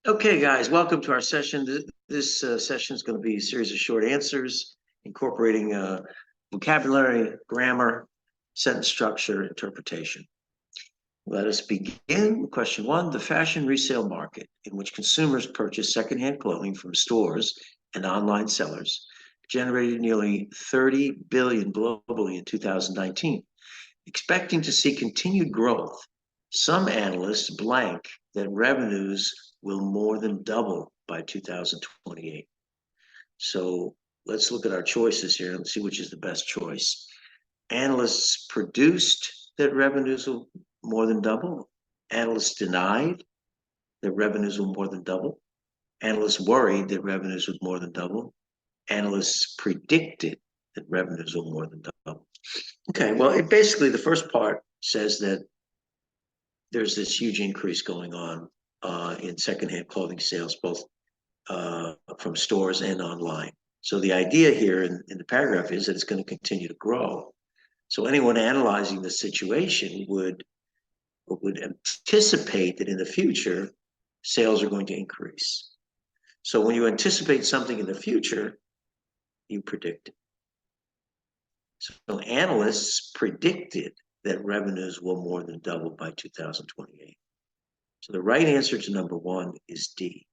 Okay, guys, welcome to our session. This session is going to be a series of short answers incorporating vocabulary, grammar, sentence structure, interpretation. Let us begin. Question one, the fashion resale market in which consumers purchase secondhand clothing from stores and online sellers generated nearly 30 billion globally in 2019. Expecting to see continued growth, some analysts blank that revenues will more than double by 2028. So let's look at our choices here and see which is the best choice. Analysts produced that revenues will more than double. Analysts denied that revenues will more than double. Analysts worried that revenues would more than double. Analysts predicted that revenues will more than double. Okay, well, basically the first part says that there's this huge increase going on in secondhand clothing sales, both from stores and online. So the idea here in the paragraph is that it's going to continue to grow. So anyone analyzing the situation would anticipate that in the future, sales are going to increase. So when you anticipate something in the future, you predict it. So analysts predicted that revenues will more than double by 2028. So the right answer to number one is D.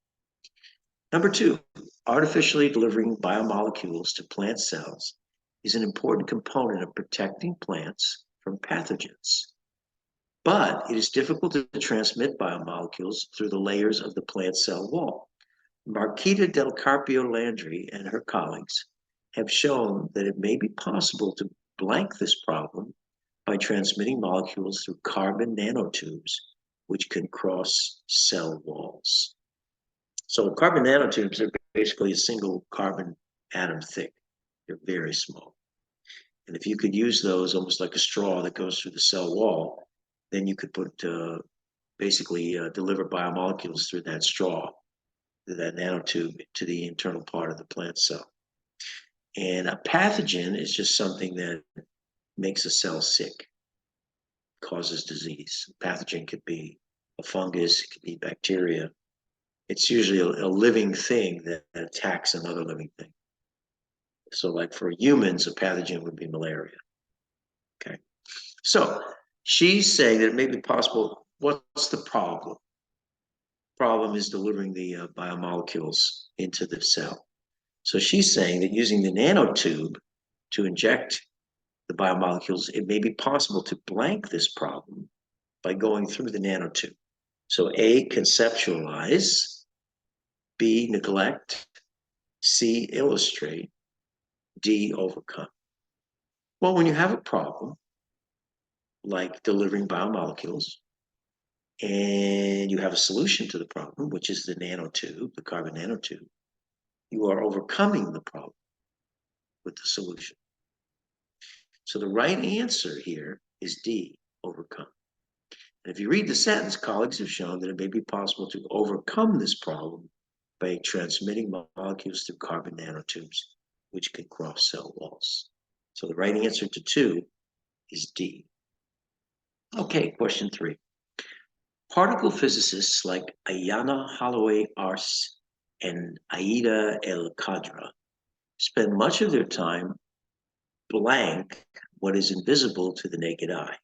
Number two, artificially delivering biomolecules to plant cells is an important component of protecting plants from pathogens. But it is difficult to transmit biomolecules through the layers of the plant cell wall. Marquita Del Carpio Landry and her colleagues have shown that it may be possible to blank this problem by transmitting molecules through carbon nanotubes, which can cross cell walls. So carbon nanotubes are basically a single carbon atom thick. They're very small. And if you could use those almost like a straw that goes through the cell wall, then you could put basically deliver biomolecules through that straw, through that nanotube to the internal part of the plant cell. And a pathogen is just something that makes a cell sick, causes disease. A pathogen could be a fungus, it could be bacteria. It's usually a living thing that attacks another living thing. So like for humans, a pathogen would be malaria. Okay. So she's saying that it may be possible. What's the problem? Problem is delivering the biomolecules into the cell. So she's saying that using the nanotube to inject the biomolecules, it may be possible to blank this problem by going through the nanotube. So A, conceptualize, B, neglect, C, illustrate, D, overcome. Well, when you have a problem, like delivering biomolecules, and you have a solution to the problem, which is the nanotube, the carbon nanotube, you are overcoming the problem with the solution. So the right answer here is D, overcome. And if you read the sentence, colleagues have shown that it may be possible to overcome this problem by transmitting molecules through carbon nanotubes, which can cross cell walls. So the right answer to 2 is D. Okay, question 3. Particle physicists like Ayana Holloway Arce and Aida El Qadra spend much of their time blank what is invisible to the naked eye.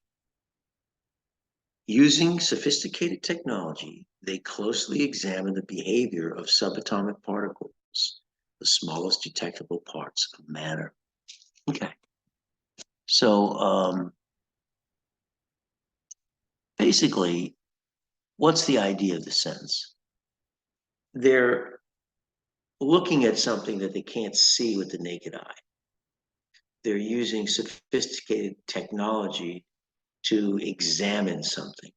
Using sophisticated technology, they closely examine the behavior of subatomic particles, the smallest detectable parts of matter. Okay. So basically, what's the idea of the sentence? They're looking at something that they can't see with the naked eye. They're using sophisticated technology to examine something,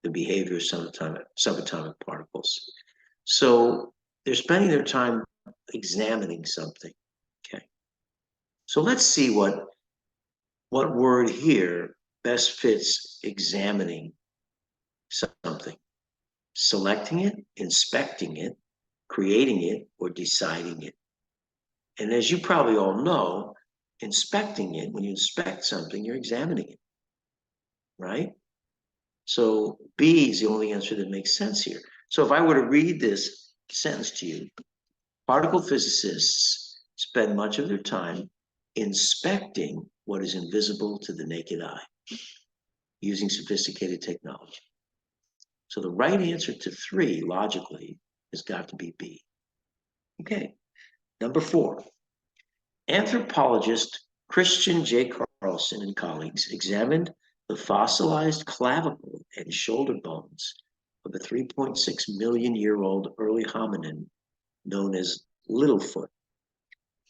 the behavior of subatomic particles. So they're spending their time examining something. Okay. So let's see what word here best fits examining something. Selecting it, inspecting it, creating it, or deciding it. And as you probably all know, inspecting it, when you inspect something, you're examining it, right? So B is the only answer that makes sense here. So if I were to read this sentence to you, particle physicists spend much of their time inspecting what is invisible to the naked eye using sophisticated technology. So the right answer to 3, logically, has got to be B. Okay, number 4. Anthropologist Christian J. Carlson and colleagues examined the fossilized clavicle and shoulder bones of a 3.6 million year old early hominin known as Littlefoot.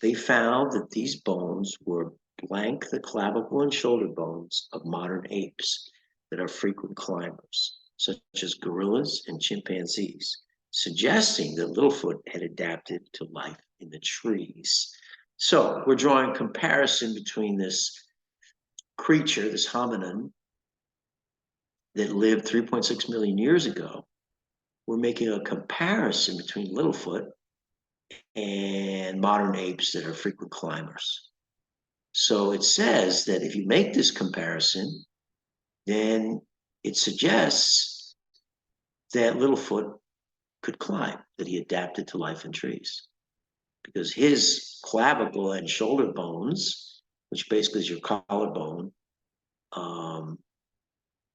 They found that these bones were blank the clavicle and shoulder bones of modern apes that are frequent climbers, such as gorillas and chimpanzees, suggesting that Littlefoot had adapted to life in the trees. So we're drawing a comparison between this creature, this hominin, that lived 3.6 million years ago. We're making a comparison between Littlefoot and modern apes that are frequent climbers. So it says that if you make this comparison, then it suggests that Littlefoot could climb, that he adapted to life in trees. Because his clavicle and shoulder bones, which basically is your collarbone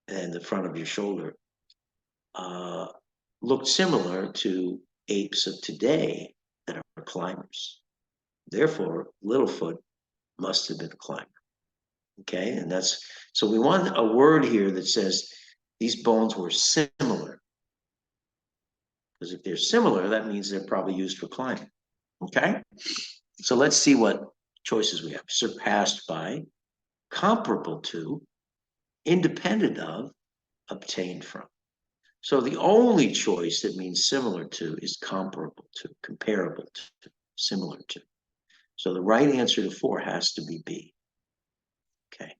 and the front of your shoulder, looked similar to apes of today that are climbers. Therefore, Littlefoot must have been a climber. Okay, and that's, so we want a word here that says these bones were similar. Because if they're similar, that means they're probably used for climbing. Okay, so let's see what choices we have. Surpassed by, comparable to, independent of, obtained from. So the only choice that means similar to is comparable to, comparable to, similar to. So the right answer to 4 has to be B. Okay.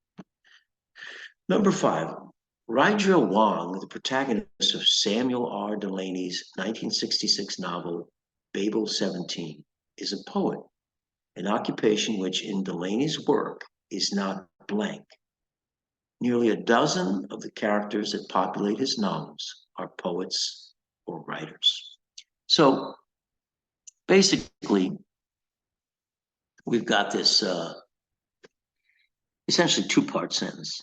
Number 5, Raijia Wang, the protagonist of Samuel R. Delany's 1966 novel, Babel 17, is a poet, an occupation which in Delany's work is not blank. Nearly a dozen of the characters that populate his novels are poets or writers. So basically, we've got this essentially 2-part sentence.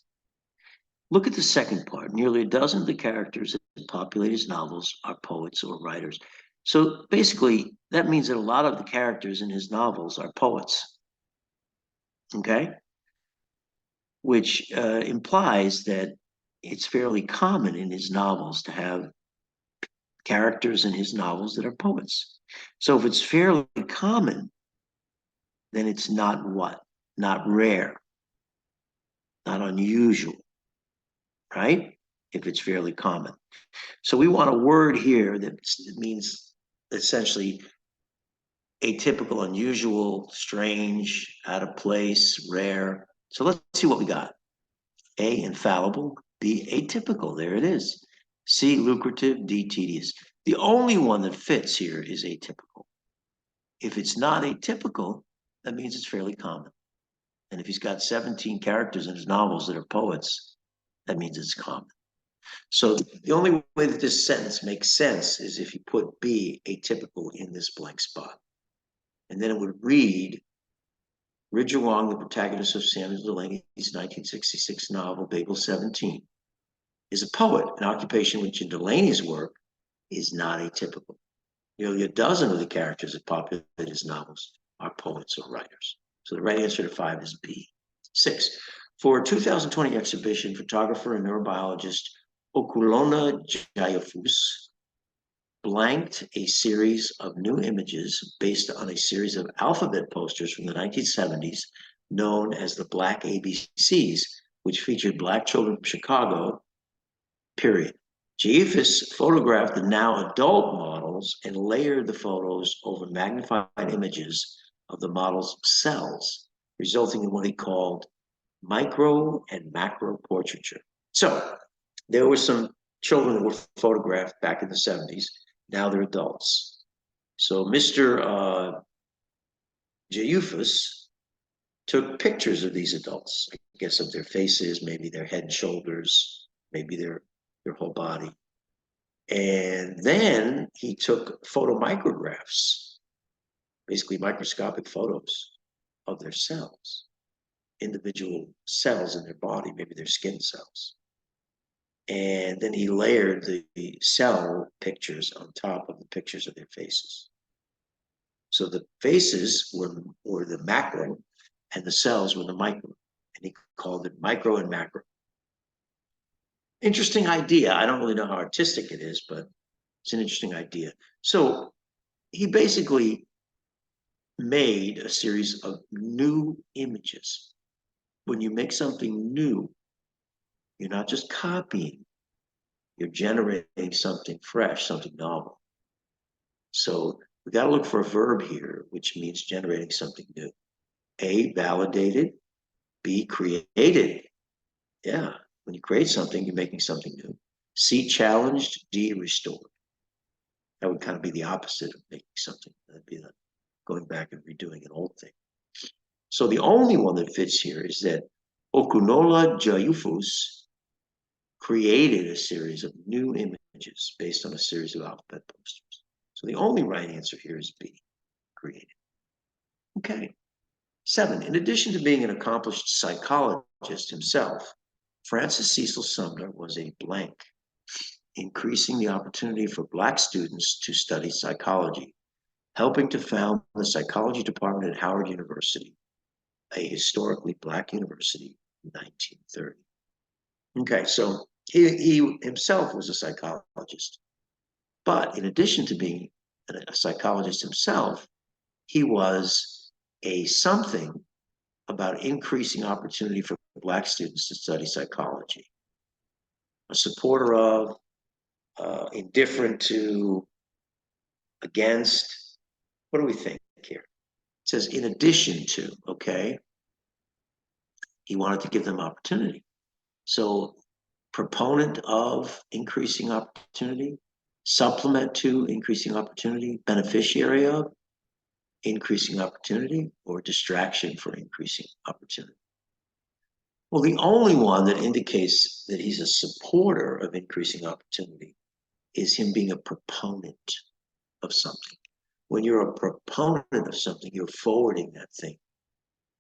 Look at the second part. Nearly a dozen of the characters that populate his novels are poets or writers. So basically, that means that a lot of the characters in his novels are poets. Okay? Which implies that it's fairly common in his novels to have characters in his novels that are poets. So if it's fairly common, then it's not what? Not rare, not unusual, right? If it's fairly common. So we want a word here that means essentially atypical, unusual, strange, out of place, rare. So let's see what we got. A, infallible. B, atypical. There it is. C, lucrative. D, tedious. The only one that fits here is atypical. If it's not atypical, that means it's fairly common. And if he's got 17 characters in his novels that are poets, that means it's common. So the only way that this sentence makes sense is if you put B, atypical, in this blank spot. And then it would read, Raijia Wang, the protagonist of Samuel Delany's 1966 novel, Babel 17, is a poet, an occupation which in Delany's work is not atypical. Nearly a dozen of the characters that populate his novels are poets or writers. So the right answer to 5 is B. 6, for a 2020 exhibition, photographer and neurobiologist Okolona Jayafus blanked a series of new images based on a series of alphabet posters from the 1970s known as the Black ABCs, which featured Black children from Chicago, period. Jayafus photographed the now adult models and layered the photos over magnified images of the models' cells, resulting in what he called micro and macro portraiture. So there were some children that were photographed back in the 70s. Now they're adults. So Mr. Jayafus took pictures of these adults, I guess of their faces, maybe their head and shoulders, maybe their whole body. And then he took photomicrographs, basically microscopic photos of their cells, individual cells in their body, maybe their skin cells. And then he layered the cell pictures on top of the pictures of their faces. So the faces were the macro and the cells were the micro. And he called it micro and macro. Interesting idea. I don't really know how artistic it is, but it's an interesting idea. So he basically made a series of new images. When you make something new, you're not just copying, you're generating something fresh, something novel. So we got to look for a verb here, which means generating something new. A, validated. B, created. Yeah, when you create something, you're making something new. C, challenged. D, restored. That would kind of be the opposite of making something. That'd be going back and redoing an old thing. So the only one that fits here is that Okunola Jayufus created a series of new images based on a series of alphabet posters. So the only right answer here is B, created. Okay. 7, in addition to being an accomplished psychologist himself, Francis Cecil Sumner was a blank, increasing the opportunity for Black students to study psychology, helping to found the psychology department at Howard University, a historically Black university, in 1930. Okay, so he himself was a psychologist, but in addition to being a psychologist himself, he was a something about increasing opportunity for Black students to study psychology. A supporter of, indifferent to, against. What do we think here? It says in addition to, okay? He wanted to give them opportunity. So proponent of increasing opportunity, supplement to increasing opportunity, beneficiary of increasing opportunity, or distraction for increasing opportunity. Well, the only one that indicates that he's a supporter of increasing opportunity is him being a proponent of something. When you're a proponent of something, you're forwarding that thing.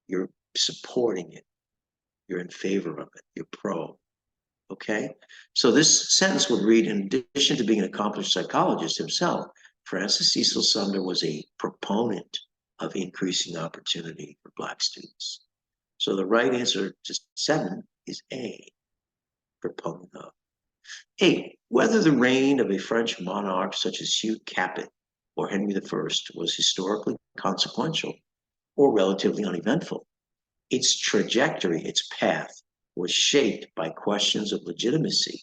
You're supporting it. You're in favor of it. You're pro. Okay? So this sentence would read, in addition to being an accomplished psychologist himself, Francis Cecil Sumner was a proponent of increasing opportunity for Black students. So the right answer to 7 is A, proponent of. 8, whether the reign of a French monarch such as Hugh Capet or Henry I was historically consequential or relatively uneventful. Its trajectory, its path, was shaped by questions of legitimacy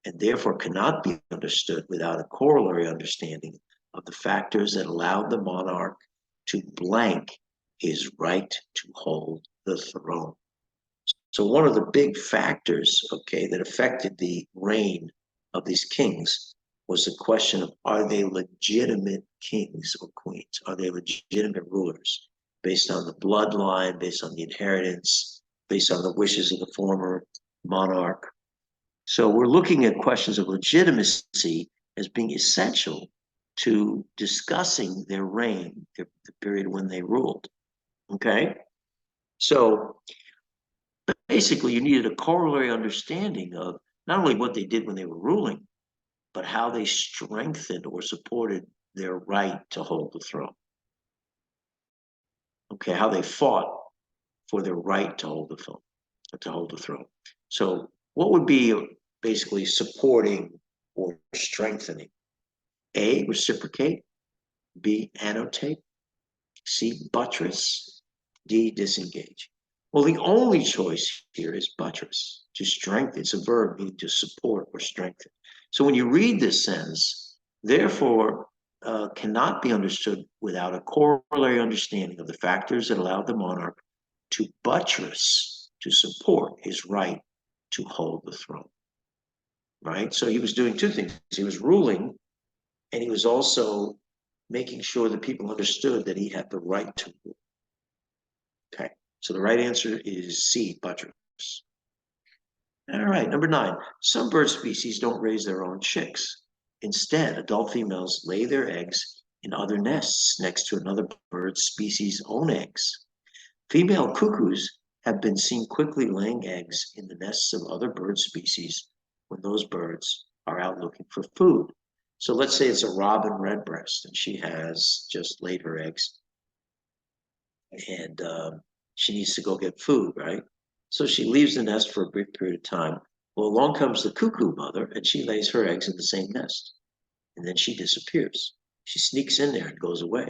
and therefore cannot be understood without a corollary understanding of the factors that allowed the monarch to blank his right to hold the throne. So one of the big factors, okay, that affected the reign of these kings was the question of, are they legitimate kings or queens? Are they legitimate rulers based on the bloodline, based on the inheritance, based on the wishes of the former monarch? So we're looking at questions of legitimacy as being essential to discussing their reign, the period when they ruled, okay? So basically, you needed a corollary understanding of not only what they did when they were ruling, but how they strengthened or supported their right to hold the throne. Okay, how they fought for their right to hold the throne. So, what would be basically supporting or strengthening? A, reciprocate. B, annotate. C, buttress. D, disengage. Well, the only choice here is buttress, to strengthen. It's a verb meaning to support or strengthen. So when you read this sentence, therefore, cannot be understood without a corollary understanding of the factors that allowed the monarch to buttress, to support his right to hold the throne. Right? So he was doing two things. He was ruling, and he was also making sure that people understood that he had the right to rule. Okay. So the right answer is C, buttress. All right, number 9. Some bird species don't raise their own chicks. Instead, adult females lay their eggs in other nests next to another bird species' own eggs. Female cuckoos have been seen quickly laying eggs in the nests of other bird species when those birds are out looking for food. So let's say it's a robin redbreast and she has just laid her eggs and she needs to go get food, right? So she leaves the nest for a brief period of time. Well, along comes the cuckoo mother and she lays her eggs in the same nest and then she disappears. She sneaks in there and goes away.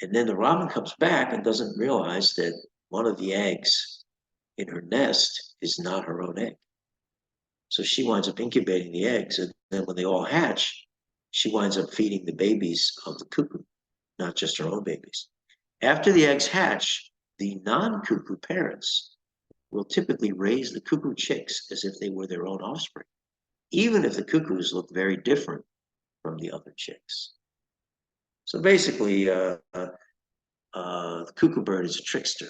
And then the robin comes back and doesn't realize that one of the eggs in her nest is not her own egg. So she winds up incubating the eggs. And then when they all hatch, she winds up feeding the babies of the cuckoo, not just her own babies. After the eggs hatch, the non-cuckoo parents will typically raise the cuckoo chicks as if they were their own offspring, even if the cuckoos look very different from the other chicks. So basically, the cuckoo bird is a trickster,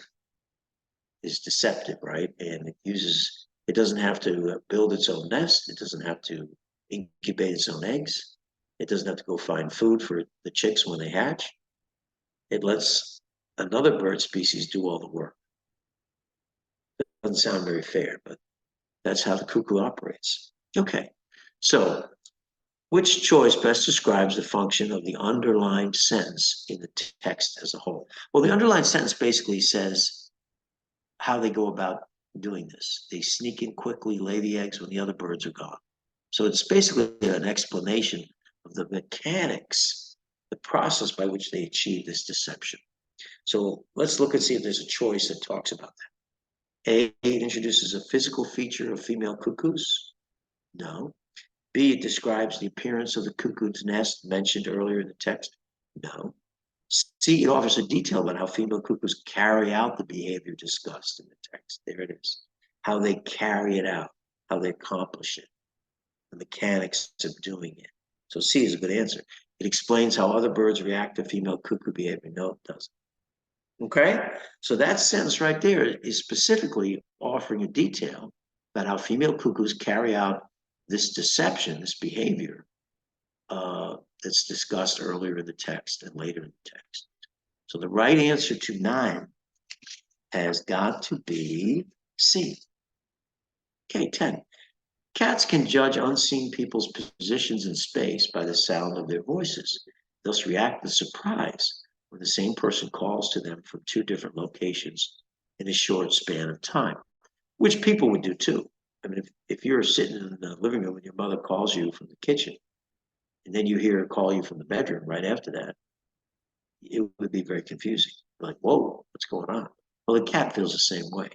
is deceptive, right? And it doesn't have to build its own nest. It doesn't have to incubate its own eggs. It doesn't have to go find food for the chicks when they hatch. It lets another bird species do all the work. It doesn't sound very fair, but that's how the cuckoo operates. Okay, so which choice best describes the function of the underlined sentence in the text as a whole? Well, the underlined sentence basically says how they go about doing this. They sneak in quickly, lay the eggs when the other birds are gone. So it's basically an explanation of the mechanics, the process by which they achieve this deception. So let's look and see if there's a choice that talks about that. A, it introduces a physical feature of female cuckoos. No. B, it describes the appearance of the cuckoo's nest mentioned earlier in the text. No. C, it offers a detail about how female cuckoos carry out the behavior discussed in the text. There it is. How they carry it out, how they accomplish it, the mechanics of doing it. So C is a good answer. It explains how other birds react to female cuckoo behavior. No, it doesn't. Okay, so that sentence right there is specifically offering a detail about how female cuckoos carry out this deception, this behavior that's discussed earlier in the text and later in the text. So the right answer to 9 has got to be C. Okay, 10. Cats can judge unseen people's positions in space by the sound of their voices, thus react with surprise when the same person calls to them from 2 different locations in a short span of time, which people would do too. I mean, if you're sitting in the living room and your mother calls you from the kitchen, and then you hear her call you from the bedroom right after that, it would be very confusing. Like, whoa, what's going on? Well, the cat feels the same way.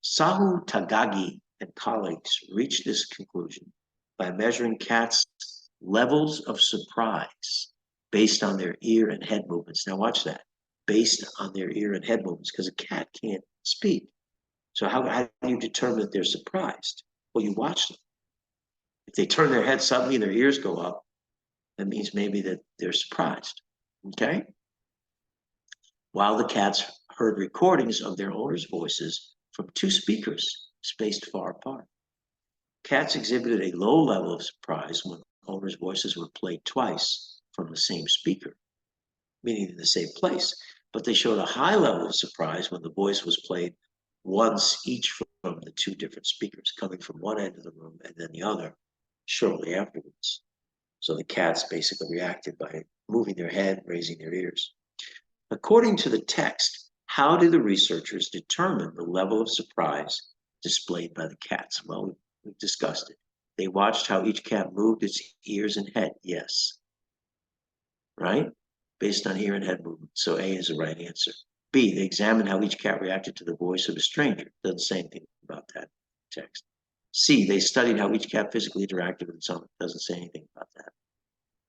Sahu Tagagi and colleagues reached this conclusion by measuring cats' levels of surprise based on their ear and head movements. Now watch that, based on their ear and head movements, because a cat can't speak. So how do you determine that they're surprised? Well, you watch them. If they turn their head suddenly and their ears go up, that means maybe that they're surprised, okay? While the cats heard recordings of their owners' voices from 2 speakers spaced far apart. Cats exhibited a low level of surprise when owners' voices were played twice from the same speaker, meaning in the same place, but they showed a high level of surprise when the voice was played once each from the 2 different speakers, coming from one end of the room and then the other shortly afterwards. So the cats basically reacted by moving their head, raising their ears. According to the text, how did the researchers determine the level of surprise displayed by the cats? Well, we've discussed it. They watched how each cat moved its ears and head. Yes. Right? Based on ear and head movement. So A is the right answer. B, they examined how each cat reacted to the voice of a stranger. Doesn't say anything about that text. C, they studied how each cat physically interacted with its owner. Doesn't say anything about that.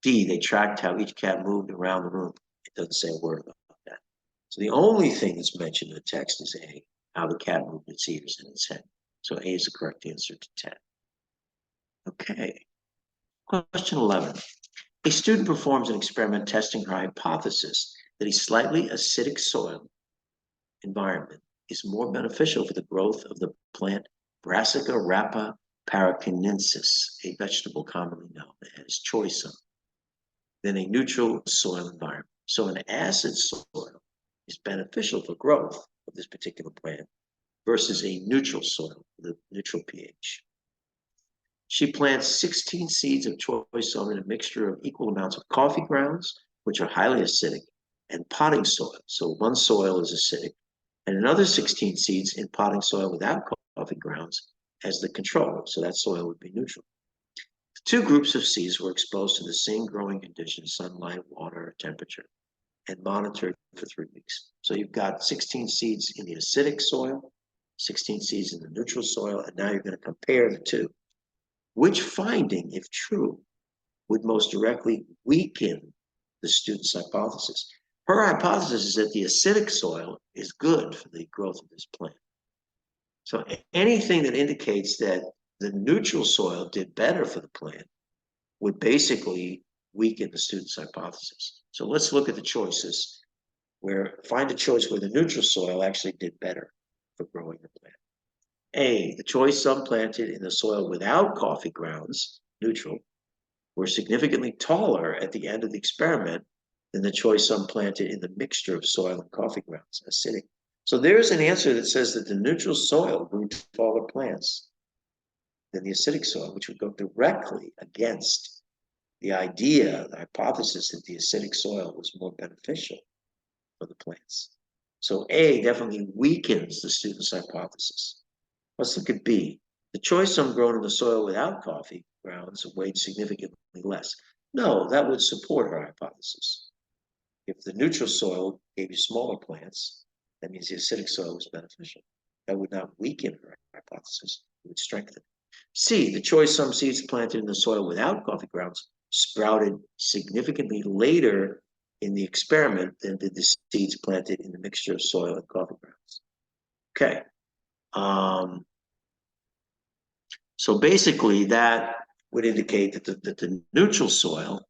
D, they tracked how each cat moved around the room. It doesn't say a word about that. So the only thing that's mentioned in the text is A, how the cat moved its ears and its head. So A is the correct answer to 10. Okay. Question 11. A student performs an experiment testing her hypothesis that a slightly acidic soil environment is more beneficial for the growth of the plant Brassica Parakinensis, a vegetable commonly known as choy-sum, than a neutral soil environment. So an acid soil is beneficial for growth of this particular plant versus a neutral soil with a neutral pH. She plants 16 seeds of choy-sum in a mixture of equal amounts of coffee grounds, which are highly acidic, and potting soil. So one soil is acidic, and another 16 seeds in potting soil without coffee grounds as the control. So that soil would be neutral. The two groups of seeds were exposed to the same growing conditions, sunlight, water, temperature, and monitored for 3 weeks. So you've got 16 seeds in the acidic soil, 16 seeds in the neutral soil, and now you're going to compare the two. Which finding, if true, would most directly weaken the student's hypothesis? Her hypothesis is that the acidic soil is good for the growth of this plant. So anything that indicates that the neutral soil did better for the plant would basically weaken the student's hypothesis. So let's look at the choices find a choice where the neutral soil actually did better for growing the plant. A, the choy-sum planted in the soil without coffee grounds, neutral, were significantly taller at the end of the experiment than the choy-sum planted in the mixture of soil and coffee grounds, acidic. So there's an answer that says that the neutral soil grew taller plants than the acidic soil, which would go directly against the idea, the hypothesis that the acidic soil was more beneficial for the plants. So A definitely weakens the student's hypothesis. Let's look at B. The choy-sum grown in the soil without coffee grounds weighed significantly less. No, that would support her hypothesis. If the neutral soil gave you smaller plants, that means the acidic soil was beneficial. That would not weaken her hypothesis, it would strengthen it. C, the choy-sum seeds planted in the soil without coffee grounds sprouted significantly later in the experiment than did the seeds planted in the mixture of soil and coffee grounds. Okay. So basically, that would indicate that the neutral soil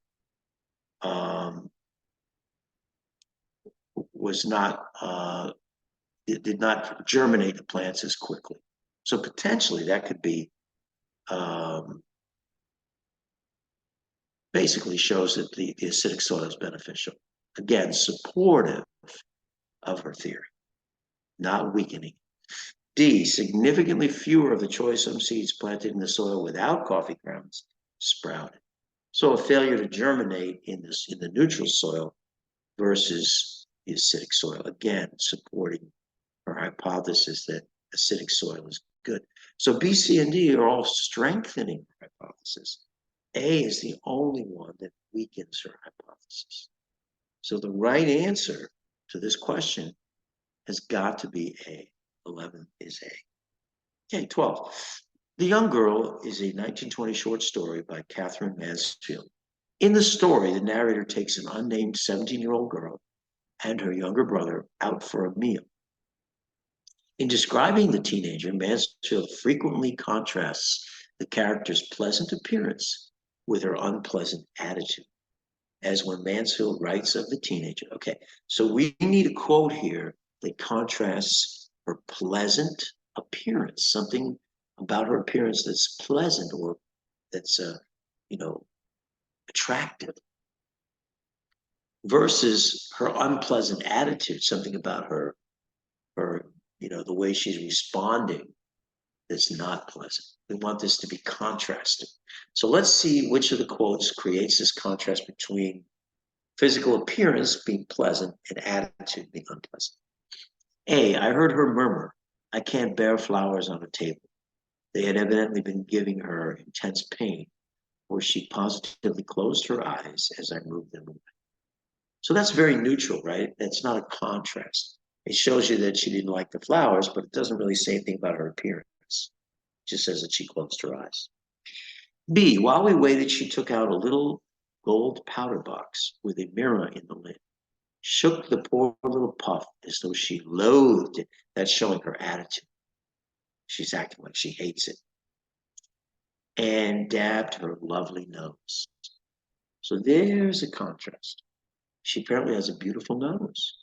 was not, it did not germinate the plants as quickly. So potentially that could be, basically shows that the acidic soil is beneficial. Again, supportive of her theory, not weakening. D, significantly fewer of the choy-sum seeds planted in the soil without coffee grounds sprouted. So a failure to germinate in the neutral soil versus the acidic soil, again, supporting her hypothesis that acidic soil is good. So B, C, and D are all strengthening her hypothesis. A is the only one that weakens her hypothesis. So the right answer to this question has got to be A. 11 is A. Okay, 12. The Young Girl is a 1920 short story by Katherine Mansfield. In the story, the narrator takes an unnamed 17-year-old girl and her younger brother out for a meal. In describing the teenager, Mansfield frequently contrasts the character's pleasant appearance with her unpleasant attitude, as when Mansfield writes of the teenager. Okay, so we need a quote here that contrasts her pleasant appearance, something about her appearance that's pleasant or that's, attractive, versus her unpleasant attitude, something about her, the way she's responding that's not pleasant. We want this to be contrasting. So let's see which of the quotes creates this contrast between physical appearance being pleasant and attitude being unpleasant. A, I heard her murmur, I can't bear flowers on a table. They had evidently been giving her intense pain, for she positively closed her eyes as I moved them away. So that's very neutral, right? That's not a contrast. It shows you that she didn't like the flowers, but it doesn't really say anything about her appearance. It just says that she closed her eyes. B, while we waited, she took out a little gold powder box with a mirror in the lid, shook the poor little puff as though she loathed it. That's showing her attitude. She's acting like she hates it. And dabbed her lovely nose. So there's a contrast. She apparently has a beautiful nose.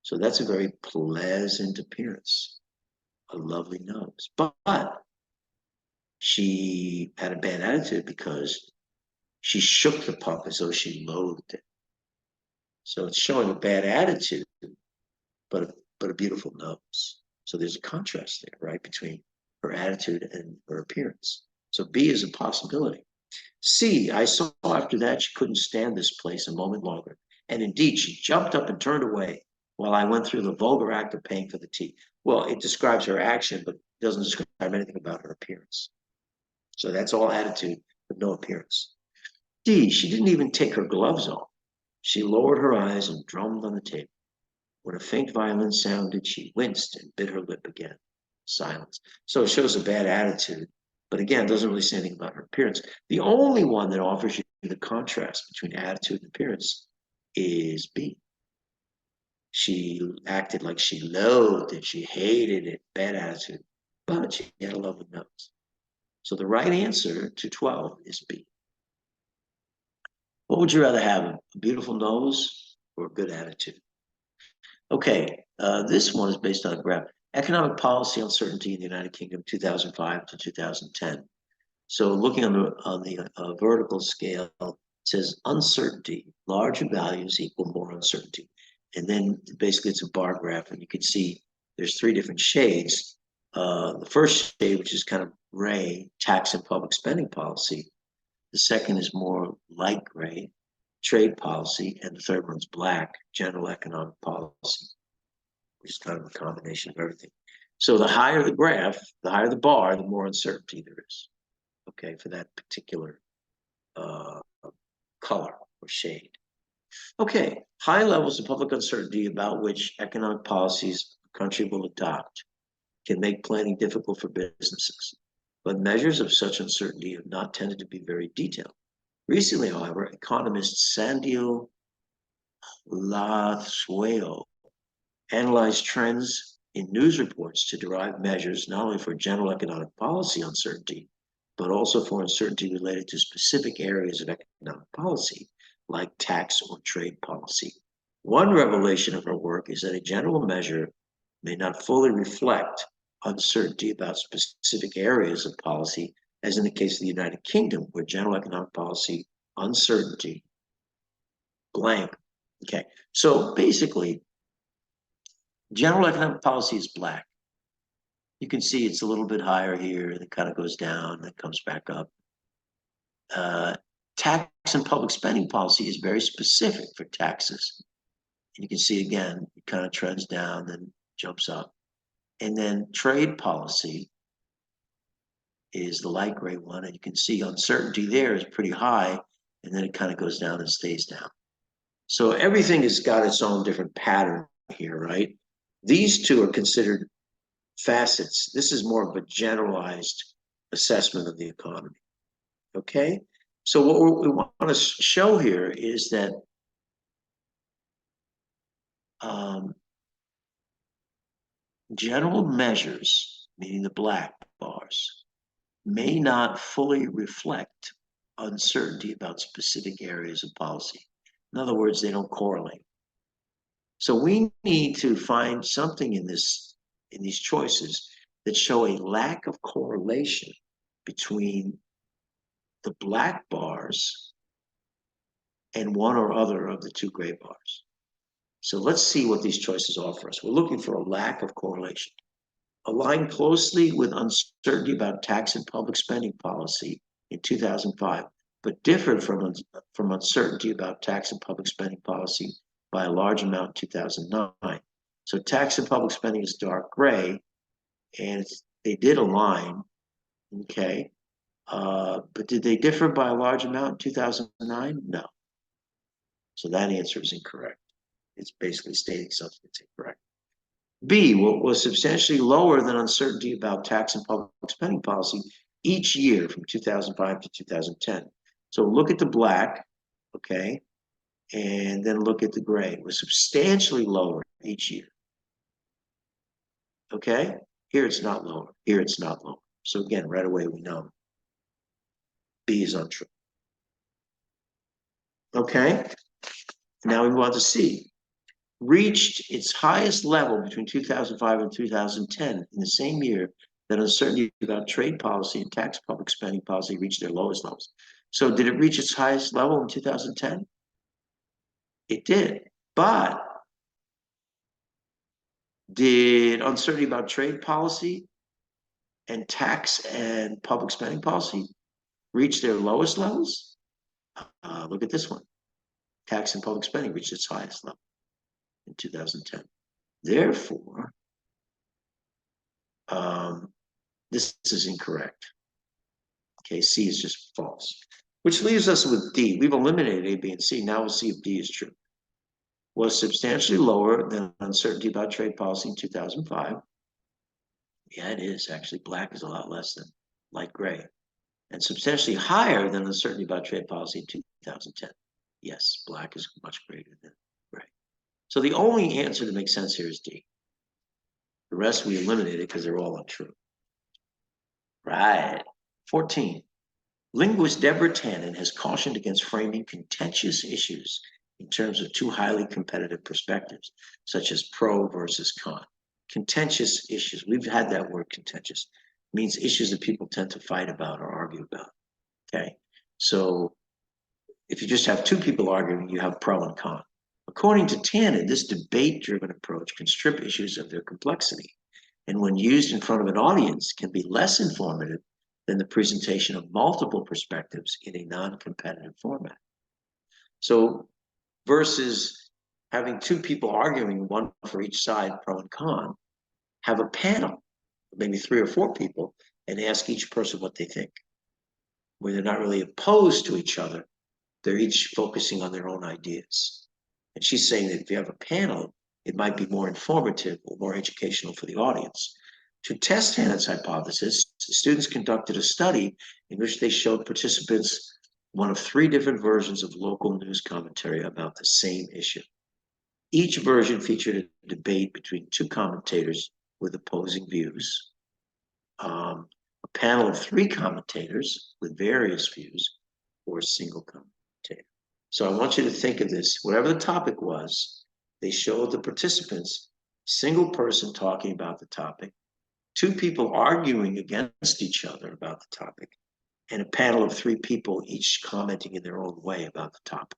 So that's a very pleasant appearance, a lovely nose. But She had a bad attitude because she shook the pump as though she loathed it. So it's showing a bad attitude, but a beautiful nose. So there's a contrast there, right, between her attitude and her appearance. So B is a possibility. C, I saw after that she couldn't stand this place a moment longer. And indeed, she jumped up and turned away while I went through the vulgar act of paying for the tea. Well, it describes her action, but doesn't describe anything about her appearance. So that's all attitude, but no appearance. D, she didn't even take her gloves off. She lowered her eyes and drummed on the table. When a faint violin sounded, she winced and bit her lip again. Silence. So it shows a bad attitude, but again, doesn't really say anything about her appearance. The only one that offers you the contrast between attitude and appearance is B. She acted like she loathed it, she hated it, bad attitude, but she had a lovely nose. So the right answer to 12 is B. What would you rather have, a beautiful nose or a good attitude? Okay, this one is based on a graph. Economic policy uncertainty in the United Kingdom, 2005 to 2010. So looking on the vertical scale, it says uncertainty, larger values equal more uncertainty. And then basically it's a bar graph, and you can see there's three different shades. The first shade, which is kind of gray, tax and public spending policy. The second is more light gray, trade policy, and the third one's black, general economic policy, which is kind of a combination of everything. So the higher the graph, the higher the bar, the more uncertainty there is, okay, for that particular color or shade. Okay, high levels of public uncertainty about which economic policies a country will adopt can make planning difficult for businesses, but measures of such uncertainty have not tended to be very detailed. Recently, however, economist Sandio Lazuelo analyzed trends in news reports to derive measures not only for general economic policy uncertainty, but also for uncertainty related to specific areas of economic policy, like tax or trade policy. One revelation of her work is that a general measure may not fully reflect uncertainty about specific areas of policy, as in the case of the United Kingdom, where general economic policy uncertainty blank. Okay, so basically, general economic policy is black. You can see it's a little bit higher here, and it kind of goes down, and it comes back up. Tax and public spending policy is very specific for taxes. And you can see again, it kind of trends down, then jumps up. And then trade policy is the light gray one, and you can see uncertainty there is pretty high, and then it kind of goes down and stays down. So everything has got its own different pattern here, right? These two are considered facets. This is more of a generalized assessment of the economy. Okay, so what we want to show here is that general measures, meaning the black bars, may not fully reflect uncertainty about specific areas of policy. In other words, they don't correlate. So we need to find something in these choices that show a lack of correlation between the black bars and one or other of the two gray bars. So let's see what these choices offer us. We're looking for a lack of correlation. Align closely with uncertainty about tax and public spending policy in 2005, but differed from uncertainty about tax and public spending policy by a large amount in 2009. So tax and public spending is dark gray, and they did align, okay? But did they differ by a large amount in 2009? No. So that answer is incorrect. It's basically stating something that's incorrect. B, what was substantially lower than uncertainty about tax and public spending policy each year from 2005 to 2010. So look at the black, okay, and then look at the gray. It was substantially lower each year. Okay, here it's not lower, here it's not lower. So again, right away we know B is untrue. Okay, now we move on to C. Reached its highest level between 2005 and 2010 in the same year that uncertainty about trade policy and tax public spending policy reached their lowest levels. So did it reach its highest level in 2010? It did. But did uncertainty about trade policy and tax and public spending policy reach their lowest levels? Look at this one. Tax and public spending reached its highest level in 2010. Therefore, this is incorrect. Okay, C is just false, which leaves us with D. We've eliminated A, B, and C. Now we'll see if D is true. Was substantially lower than uncertainty about trade policy in 2005. Yeah, it is. Actually, black is a lot less than light gray. And substantially higher than uncertainty about trade policy in 2010. Yes, black is much greater than gray. So the only answer that makes sense here is D. The rest we eliminated because they're all untrue. Right. 14. Linguist Deborah Tannen has cautioned against framing contentious issues in terms of two highly competitive perspectives, such as pro versus con. Contentious issues. We've had that word contentious. It means issues that people tend to fight about or argue about. Okay. So if you just have two people arguing, you have pro and con. According to Tannen, this debate-driven approach can strip issues of their complexity, and when used in front of an audience, can be less informative than the presentation of multiple perspectives in a non-competitive format. So versus having two people arguing, one for each side, pro and con, have a panel, maybe 3 or 4 people, and ask each person what they think, where they're not really opposed to each other. They're each focusing on their own ideas. And she's saying that if you have a panel, it might be more informative or more educational for the audience. To test Tannen's hypothesis, the students conducted a study in which they showed participants one of 3 different versions of local news commentary about the same issue. Each version featured a debate between 2 commentators with opposing views, a panel of 3 commentators with various views, or a single commentator. So I want you to think of this. Whatever the topic was, they showed the participants, single person talking about the topic, 2 people arguing against each other about the topic, and a panel of 3 people each commenting in their own way about the topic.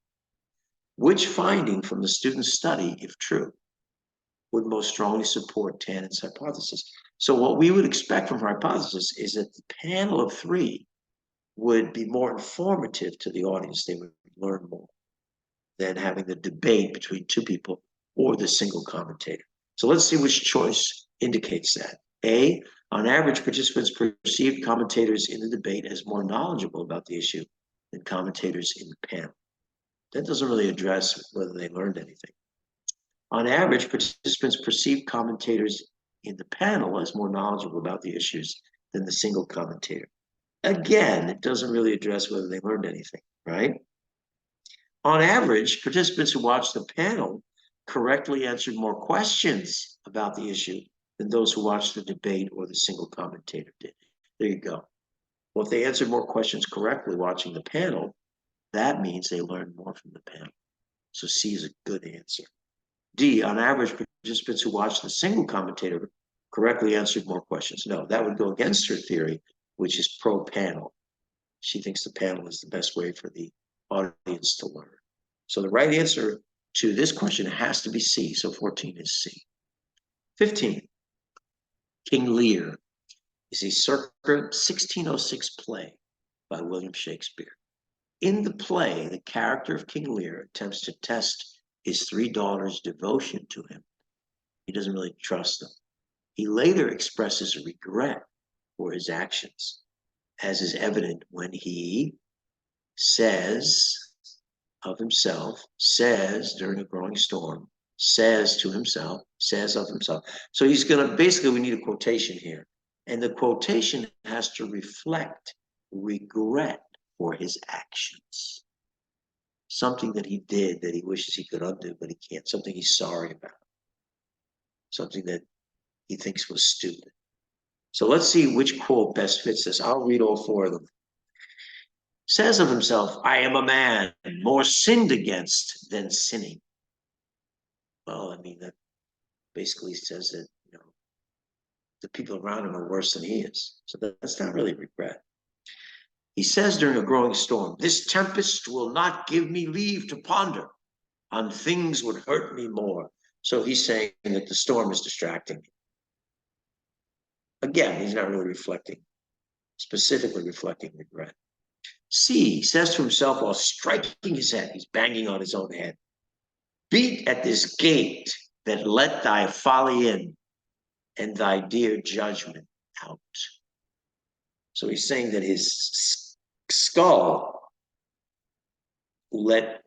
Which finding from the student's study, if true, would most strongly support Tannen's hypothesis? So what we would expect from her hypothesis is that the panel of 3 would be more informative to the audience. They would learn more than having the debate between 2 people or the single commentator. So let's see which choice indicates that. A, on average, participants perceived commentators in the debate as more knowledgeable about the issue than commentators in the panel. That doesn't really address whether they learned anything. On average, participants perceived commentators in the panel as more knowledgeable about the issues than the single commentator. Again, it doesn't really address whether they learned anything, right? On average, participants who watched the panel correctly answered more questions about the issue than those who watched the debate or the single commentator did. There you go. Well, if they answered more questions correctly watching the panel, that means they learned more from the panel. So C is a good answer. D, on average, participants who watched the single commentator correctly answered more questions. No, that would go against her theory, which is pro-panel. She thinks the panel is the best way for the audience to learn. So the right answer to this question has to be C. So 14 is C. 15, King Lear is a circa 1606 play by William Shakespeare. In the play, the character of King Lear attempts to test his 3 daughters' devotion to him. He doesn't really trust them. He later expresses regret for his actions, as is evident when he says of himself, says during a growing storm, says to himself, says of himself. So he's going to, basically, we need a quotation here. And the quotation has to reflect regret for his actions. Something that he did that he wishes he could undo, but he can't. Something he's sorry about. Something that he thinks was stupid. So let's see which quote best fits this. I'll read all 4 of them. Says of himself, I am a man more sinned against than sinning. Well, I mean, that basically says that, the people around him are worse than he is. So that's not really regret. He says during a growing storm, this tempest will not give me leave to ponder on things would hurt me more. So he's saying that the storm is distracting me. Again, he's not really reflecting, specifically reflecting regret. C, he says to himself while striking his head, he's banging on his own head, beat at this gate that let thy folly in and thy dear judgment out. So he's saying that his skull let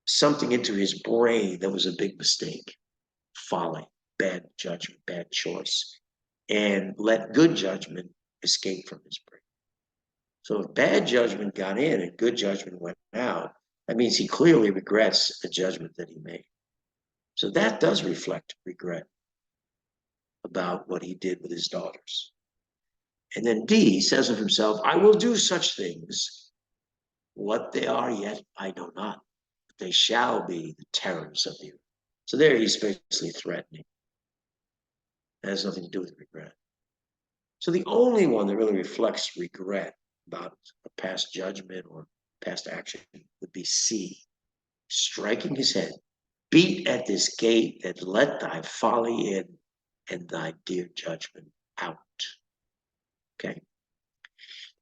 something into his brain that was a big mistake, folly, bad judgment, bad choice, and let good judgment escape from his brain. So if bad judgment got in and good judgment went out, that means he clearly regrets the judgment that he made. So that does reflect regret about what he did with his daughters. And then D says of himself, I will do such things. What they are yet, I know not. But they shall be the terrors of the earth. So there he's basically threatening. It has nothing to do with regret. So the only one that really reflects regret about a past judgment or past action would be C, striking his head, beat at this gate that let thy folly in and thy dear judgment out. Okay.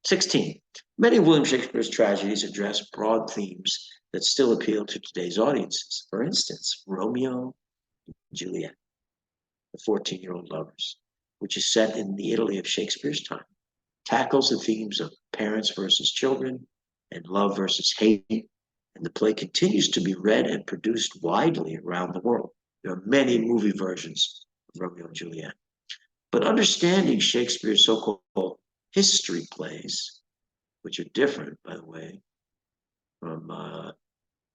16. Many of William Shakespeare's tragedies address broad themes that still appeal to today's audiences. For instance, Romeo and Juliet, the 14-year-old lovers, which is set in the Italy of Shakespeare's time, tackles the themes of parents versus children and love versus hate, and the play continues to be read and produced widely around the world. There are many movie versions of Romeo and Juliet. But understanding Shakespeare's so-called history plays, which are different, by the way, from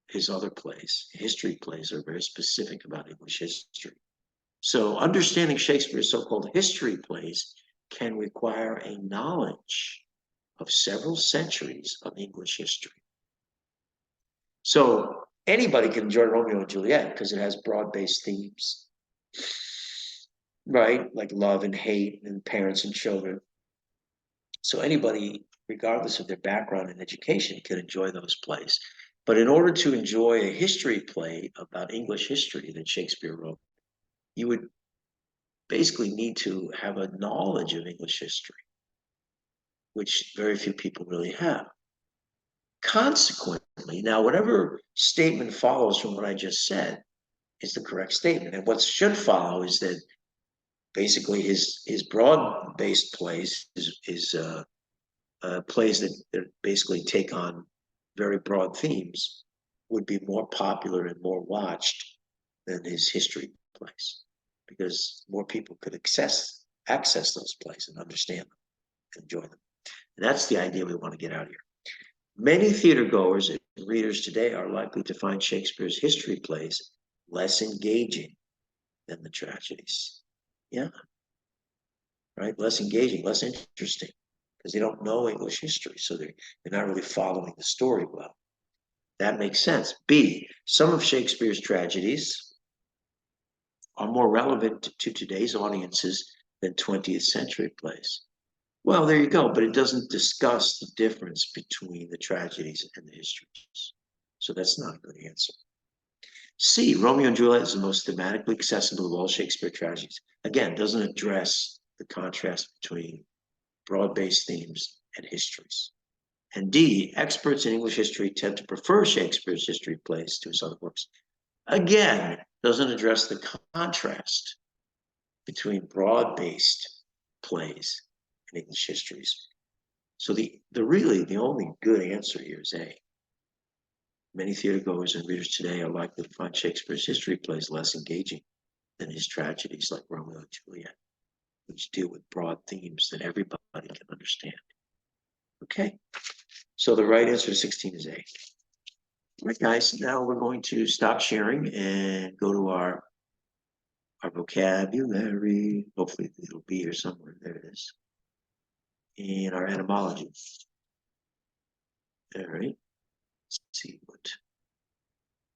his other plays. History plays are very specific about English history. So understanding Shakespeare's so-called history plays can require a knowledge of several centuries of English history. So anybody can enjoy Romeo and Juliet because it has broad-based themes, right? Like love and hate and parents and children. So anybody, regardless of their background and education, can enjoy those plays. But in order to enjoy a history play about English history that Shakespeare wrote, you would basically need to have a knowledge of English history, which very few people really have. Consequently, now whatever statement follows from what I just said is the correct statement. And what should follow is that basically his broad-based plays is plays that basically take on very broad themes would be more popular and more watched than his history plays, because more people could access those plays and understand them and enjoy them. And that's the idea we want to get out of here. Many theater goers and readers today are likely to find Shakespeare's history plays less engaging than the tragedies. Yeah, right? Less engaging, less interesting, because they don't know English history, so they're not really following the story well. That makes sense. B, some of Shakespeare's tragedies are more relevant to today's audiences than 20th century plays. Well, there you go, but it doesn't discuss the difference between the tragedies and the histories. So that's not a good answer. C, Romeo and Juliet is the most thematically accessible of all Shakespeare tragedies. Again, doesn't address the contrast between broad-based themes and histories. And D, experts in English history tend to prefer Shakespeare's history plays to his other works. Again, doesn't address the contrast between broad-based plays and English histories. So the only good answer here is A. Many theatergoers and readers today are likely to find Shakespeare's history plays less engaging than his tragedies like Romeo and Juliet, which deal with broad themes that everybody can understand. Okay, so the right answer to 16 is A. All right, guys, now we're going to stop sharing and go to our vocabulary. Hopefully it'll be here somewhere. There it is. And our etymology. All right, let's see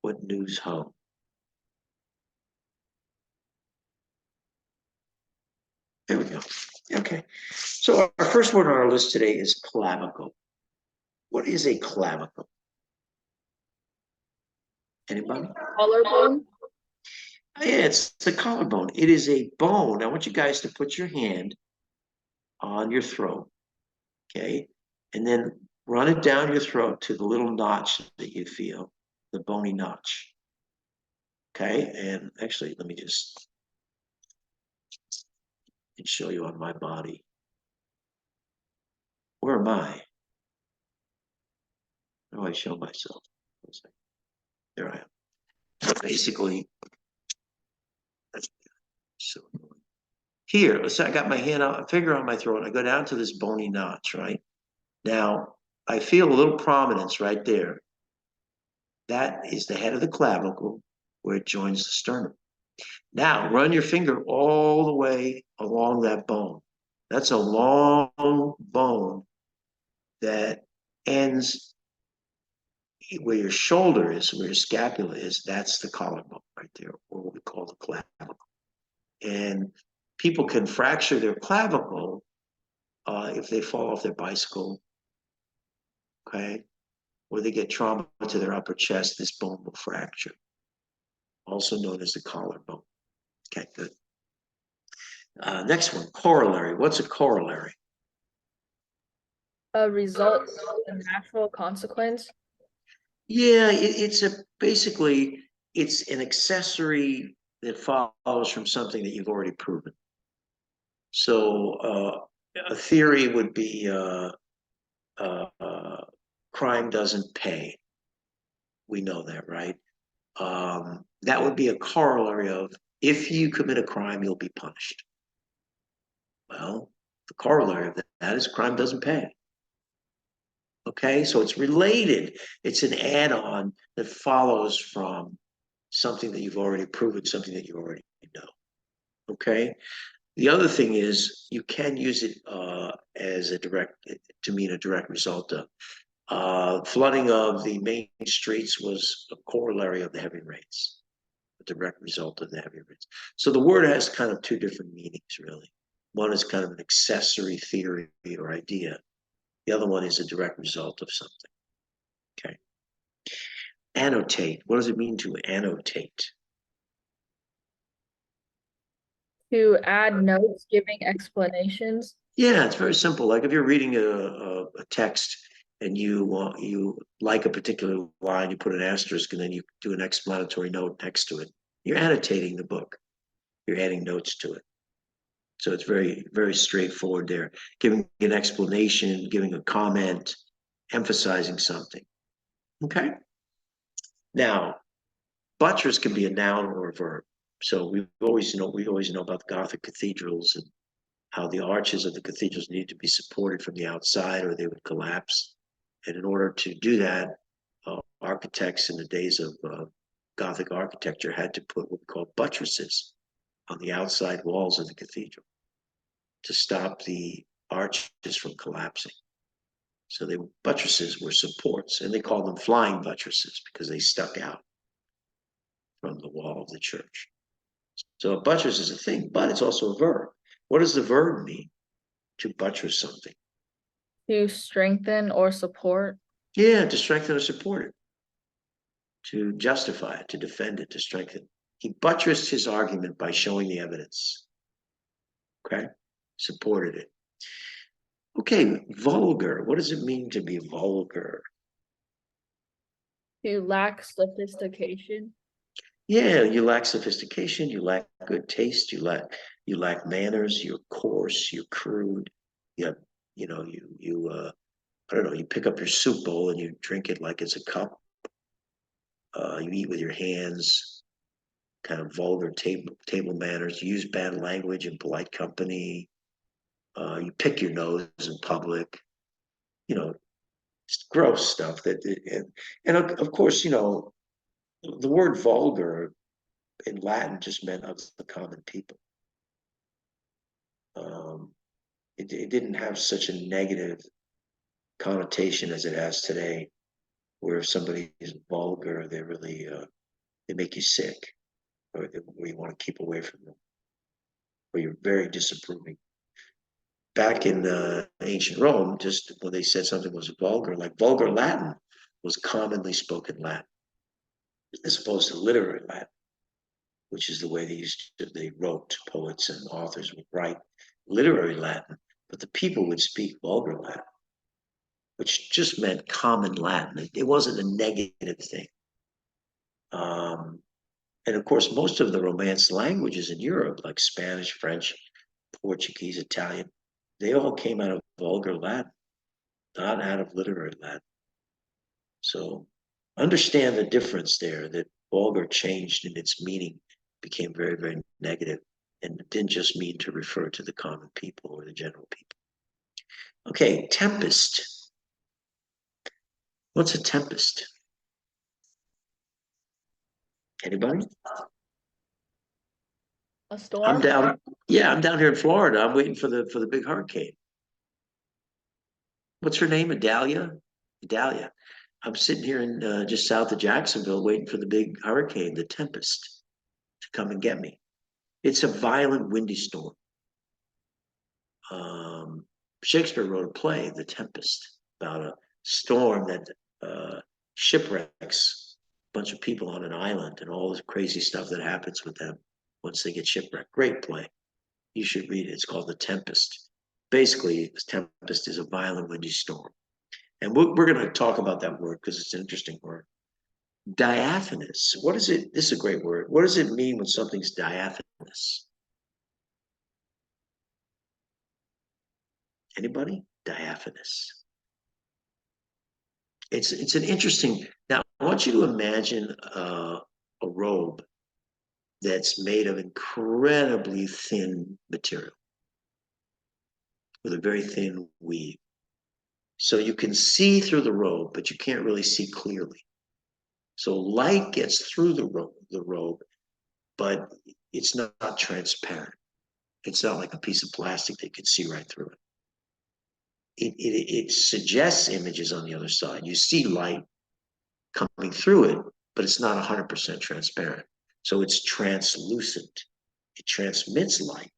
what news home. There we go. Okay. So our first word on our list today is clavicle. What is a clavicle? Anybody? Collarbone. Yeah, it's the collarbone. It is a bone. I want you guys to put your hand on your throat, okay? And then run it down your throat to the little notch that you feel, the bony notch. Okay, and actually, let me just show you on my body. Where am I? How do I show myself? There I am. So basically, so here, so I got my hand out, finger on my throat. I go down to this bony notch, right? Now, I feel a little prominence right there. That is the head of the clavicle where it joins the sternum. Now, run your finger all the way along that bone. That's a long bone that ends where your shoulder is, where your scapula is. That's the collarbone right there, or what we call the clavicle. And people can fracture their clavicle if they fall off their bicycle, okay? Or they get trauma to their upper chest, this bone will fracture, also known as the collarbone. Okay, good. Next one, corollary. What's a corollary? A result, a natural consequence. Yeah, it's a basically it's an accessory that follows from something that you've already proven. So a theory would be crime doesn't pay. We know that, right? That would be a corollary of if you commit a crime, you'll be punished. Well, the corollary of that is crime doesn't pay. Okay, so it's related. It's an add-on that follows from something that you've already proven, something that you already know. Okay. The other thing is you can use it as a direct to mean a direct result of flooding of the main streets was a corollary of the heavy rains, a direct result of the heavy rains. So the word has kind of two different meanings, really. One is kind of an accessory theory or idea. The other one is a direct result of something. Okay. Annotate. What does it mean to annotate? To add notes, giving explanations. Yeah, it's very simple. Like if you're reading a text and you like a particular line, you put an asterisk and then you do an explanatory note next to it. You're annotating the book. You're adding notes to it. So it's very, very straightforward there. Giving an explanation, giving a comment, emphasizing something. Okay. Now, buttress can be a noun or a verb. So we always know about the Gothic cathedrals and how the arches of the cathedrals need to be supported from the outside or they would collapse. And in order to do that, architects in the days of Gothic architecture had to put what we call buttresses on the outside walls of the cathedral to stop the arches from collapsing. So buttresses were supports, and they called them flying buttresses because they stuck out from the wall of the church. So a buttress is a thing, but it's also a verb. What does the verb mean? To buttress something. To strengthen or support. Yeah, to strengthen or support it, to justify it, to defend it, to strengthen. He buttressed his argument by showing the evidence. Okay, supported it. Okay, vulgar. What does it mean to be vulgar? To lack sophistication. Yeah, you lack sophistication, you lack good taste, you lack manners, you're coarse, you're crude. You have, I don't know, you pick up your soup bowl and you drink it like it's a cup. You eat with your hands, kind of vulgar table manners. You use bad language in polite company. You pick your nose in public. You know, it's gross stuff. And of course, the word vulgar in Latin just meant of the common people. It didn't have such a negative connotation as it has today, where if somebody is vulgar, they really they make you sick, or you want to keep away from them, where you're very disapproving. Back in ancient Rome, just when they said something was vulgar, like vulgar Latin was commonly spoken Latin, as opposed to literary Latin, which is the way they wrote, poets and authors would write literary Latin, but the people would speak vulgar Latin, which just meant common Latin. It wasn't a negative thing. And of course, most of the Romance languages in Europe, like Spanish, French, Portuguese, Italian, they all came out of vulgar Latin, not out of literary Latin. So understand the difference there, that vulgar changed in its meaning, became very, very negative, and it didn't just mean to refer to the common people or the general people. Okay, tempest. What's a tempest? Anybody? A storm? I'm down here in Florida. I'm waiting for the big hurricane. What's her name? Adalia? Adalia. I'm sitting here in just south of Jacksonville waiting for the big hurricane, the tempest, to come and get me. It's a violent, windy storm. Shakespeare wrote a play, The Tempest, about a storm that shipwrecks a bunch of people on an island and all this crazy stuff that happens with them once they get shipwrecked. Great play. You should read it. It's called The Tempest. Basically, the tempest is a violent, windy storm. And we're going to talk about that word because it's an interesting word. Diaphanous. What is it? This is a great word. What does it mean when something's diaphanous? Anybody? Diaphanous. It's an interesting. Now, I want you to imagine a robe that's made of incredibly thin material with a very thin weave. So you can see through the robe, but you can't really see clearly. So light gets through the robe, but it's not transparent. It's not like a piece of plastic that you can see right through it. It suggests images on the other side. You see light coming through it, but it's not 100% transparent. So it's translucent. It transmits light,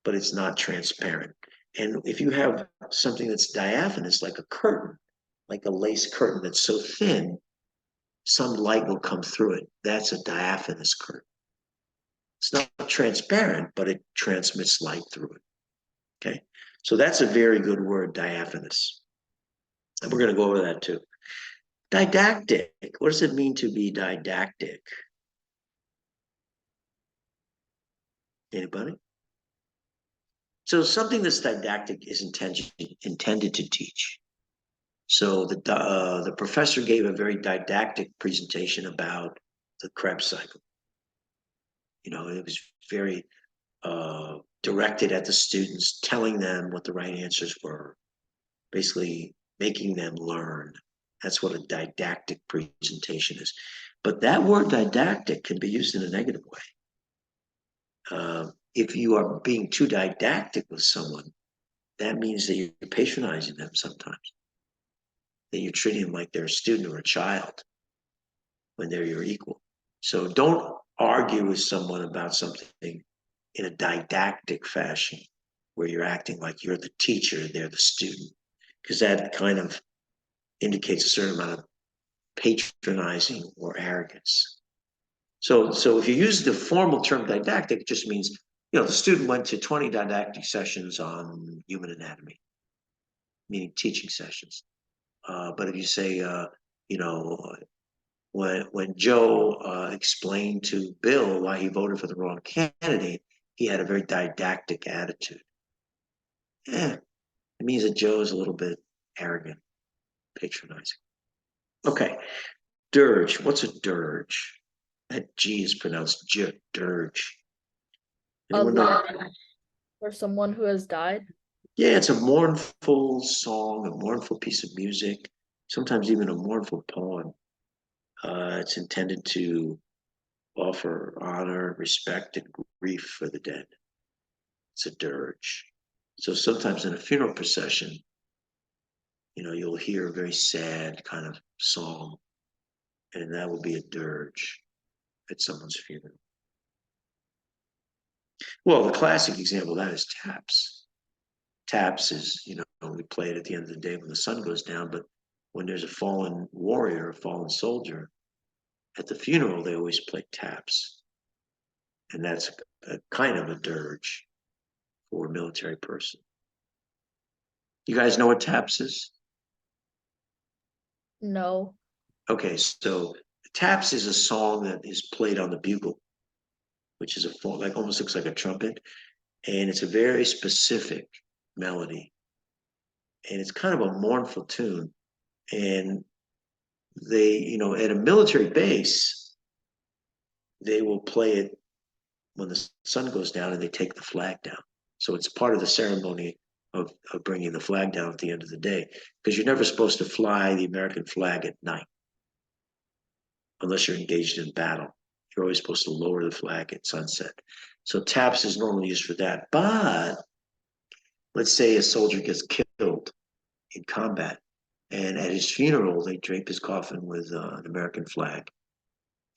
but it's not transparent. And if you have something that's diaphanous, like a curtain, like a lace curtain that's so thin, some light will come through it. That's a diaphanous curtain. It's not transparent, but it transmits light through it. Okay, so that's a very good word, diaphanous. And we're going to go over that too. Didactic. What does it mean to be didactic? Anybody? So something that's didactic is intended to teach. So the professor gave a very didactic presentation about the Krebs cycle. You know, it was very directed at the students, telling them what the right answers were, basically making them learn. That's what a didactic presentation is. But that word didactic can be used in a negative way. If you are being too didactic with someone, that means that you're patronizing them sometimes, that you're treating them like they're a student or a child when they're your equal. So don't argue with someone about something in a didactic fashion where you're acting like you're the teacher, they're the student, because that kind of indicates a certain amount of patronizing or arrogance. So if you use the formal term didactic, it just means, you know, the student went to 20 didactic sessions on human anatomy, meaning teaching sessions. But if you say, you know, when Joe explained to Bill why he voted for the wrong candidate, he had a very didactic attitude. Yeah, it means that Joe is a little bit arrogant, patronizing. Okay, dirge. What's a dirge? That G is pronounced J, dirge. A Anyone know? legend for someone who has died? Yeah, it's a mournful song, a mournful piece of music, sometimes even a mournful poem. It's intended to offer honor, respect, and grief for the dead. It's a dirge. So sometimes in a funeral procession, you know, you'll hear a very sad kind of song, and that will be a dirge at someone's funeral. Well, the classic example of that is taps. Taps is, we play it at the end of the day when the sun goes down, but when there's a fallen warrior, a fallen soldier, at the funeral, they always play taps. And that's a kind of a dirge for a military person. You guys know what taps is? No. Okay, so taps is a song that is played on the bugle, which is like almost looks like a trumpet, and it's a very specific melody, and it's kind of a mournful tune. And they, at a military base, they will play it when the sun goes down and they take the flag down. So it's part of the ceremony of bringing the flag down at the end of the day, because you're never supposed to fly the American flag at night unless you're engaged in battle. You're always supposed to lower the flag at sunset. So taps is normally used for that. But let's say a soldier gets killed in combat, and at his funeral, they drape his coffin with an American flag.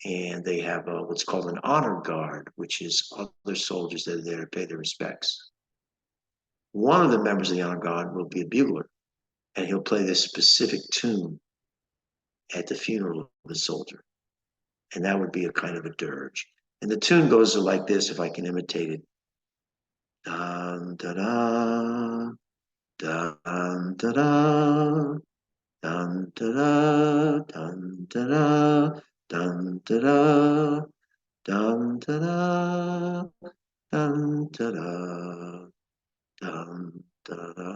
And they have what's called an honor guard, which is other soldiers that are there to pay their respects. One of the members of the honor guard will be a bugler, and he'll play this specific tune at the funeral of the soldier. And that would be a kind of a dirge. And the tune goes like this, if I can imitate it. Dun, da, da, dun, da, da, dun, da, da, dun, da, da, dun, da, da, dun, da, da, dun, da, da, dun, da, da.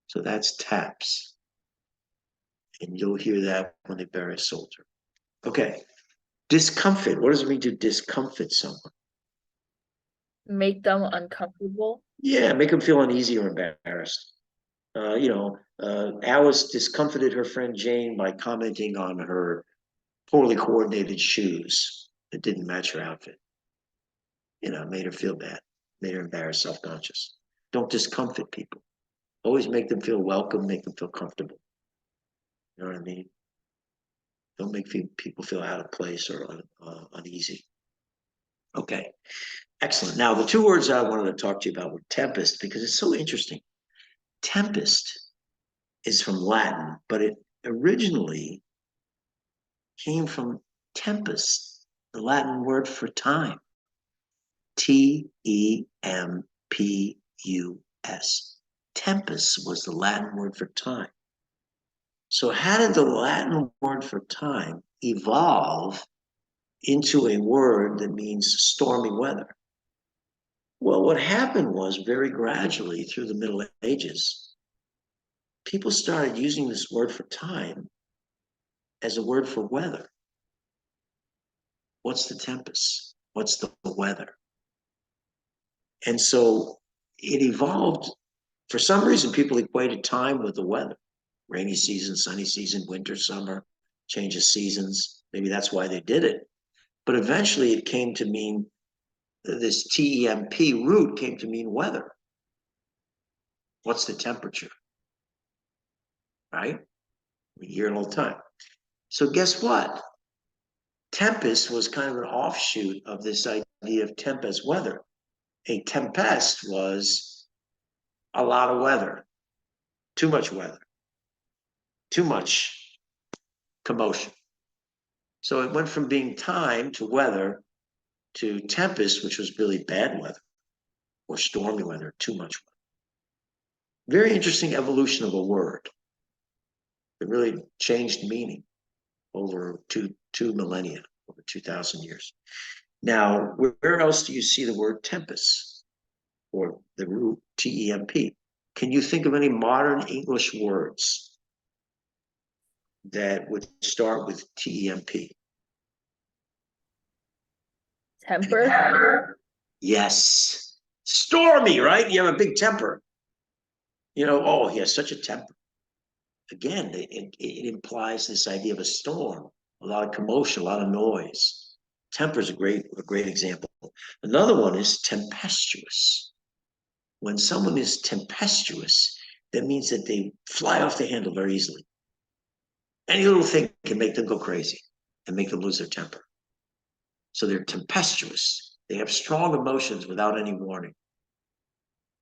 So that's taps. And you'll hear that when they bury a soldier. Okay. Discomfit. What does it mean to discomfit someone? Make them uncomfortable. Yeah, make them feel uneasy or embarrassed. Alice discomfited her friend Jane by commenting on her poorly coordinated shoes that didn't match her outfit. Made her feel bad, made her embarrassed, self-conscious. Don't discomfit people. Always make them feel welcome, make them feel comfortable. You know what I mean? Don't make people feel out of place or uneasy. Okay, excellent. Now, the two words I wanted to talk to you about were tempest, because it's so interesting. Tempest is from Latin, but it originally came from tempus, the Latin word for time. Tempus. Tempus was the Latin word for time. So how did the Latin word for time evolve into a word that means stormy weather? Well, what happened was very gradually through the Middle Ages, people started using this word for time as a word for weather. What's the tempest? What's the weather? And so it evolved. For some reason, people equated time with the weather. Rainy season, sunny season, winter, summer, change of seasons. Maybe that's why they did it. But eventually it came to mean, this TEMP root came to mean weather. What's the temperature? Right? We hear it all the time. So guess what? Tempest was kind of an offshoot of this idea of temp as weather. A tempest was a lot of weather, too much weather, too much commotion. So it went from being time to weather to tempest, which was really bad weather or stormy weather, too much weather. Very interesting evolution of a word. It really changed meaning over two millennia, over 2,000 years. Now, where else do you see the word tempest or the root TEMP? Can you think of any modern English words that would start with TEMP? Temper. Yes. Stormy, right? You have a big temper. Oh, he has such a temper. Again, it implies this idea of a storm, a lot of commotion, a lot of noise. Temper is a great example. Another one is tempestuous. When someone is tempestuous, that means that they fly off the handle very easily. Any little thing can make them go crazy and make them lose their temper. So they're tempestuous. They have strong emotions without any warning.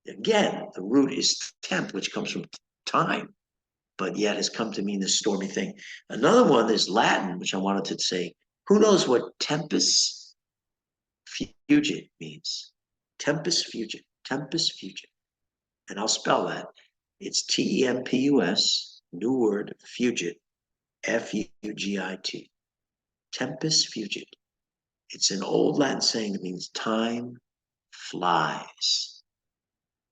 Again, the root is temp, which comes from time, but yet has come to mean this stormy thing. Another one is Latin, which I wanted to say. Who knows what tempus fugit means? Tempus fugit, tempus fugit. And I'll spell that. It's Tempus, new word, fugit, Fugit. Tempus fugit. It's an old Latin saying that means time flies.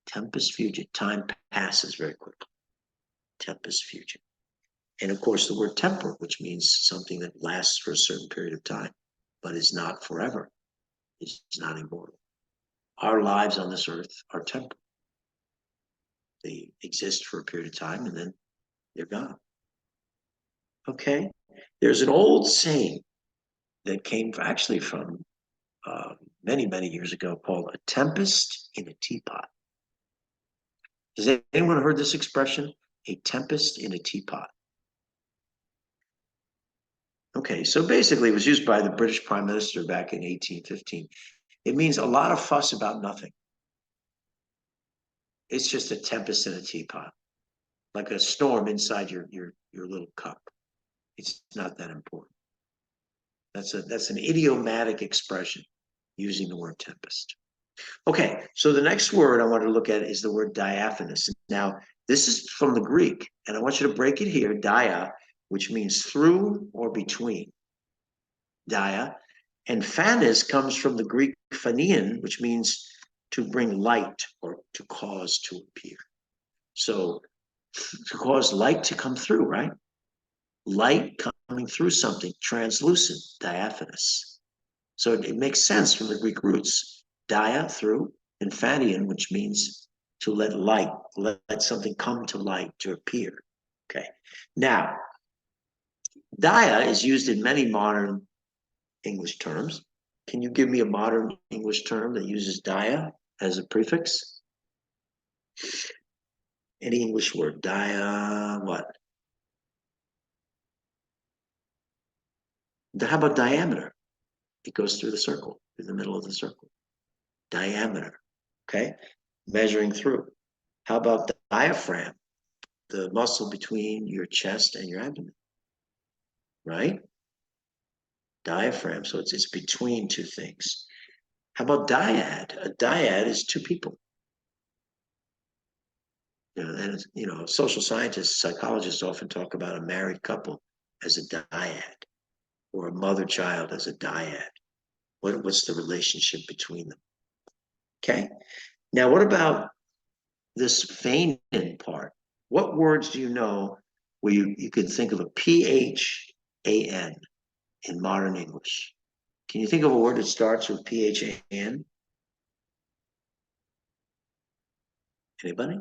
Tempus fugit, time passes very quickly. Tempus fugit. And of course, the word temporal, which means something that lasts for a certain period of time, but is not forever, is not immortal. Our lives on this earth are temporal. They exist for a period of time and then they're gone. Okay? There's an old saying that came actually from many, many years ago called a tempest in a teapot. Has anyone heard this expression? A tempest in a teapot. Okay, so basically it was used by the British Prime Minister back in 1815. It means a lot of fuss about nothing. It's just a tempest in a teapot, like a storm inside your little cup. It's not that important. That's an idiomatic expression using the word tempest. Okay, so the next word I want to look at is the word diaphanous. Now, this is from the Greek, and I want you to break it here, dia, which means through or between. Dia. And phanes comes from the Greek phanein, which means to bring light or to cause to appear. So to cause light to come through, right? Light coming through something, translucent, diaphanous. So it makes sense from the Greek roots. Dia, through, and phanein, which means to let light, let something come to light, to appear. Okay. Now, dia is used in many modern English terms. Can you give me a modern English term that uses dia as a prefix? Any English word, dia, what? How about diameter? It goes through the circle, through the middle of the circle. Diameter, okay? Measuring through. How about the diaphragm? The muscle between your chest and your abdomen, right? Diaphragm, so it's between two things. How about dyad? A dyad is two people. And social scientists, psychologists often talk about a married couple as a dyad, or a mother-child as a dyad. What's the relationship between them? Okay. Now, what about this phanein part? What words do you know where you can think of a PHAN in modern English? Can you think of a word that starts with PHAN? Anybody?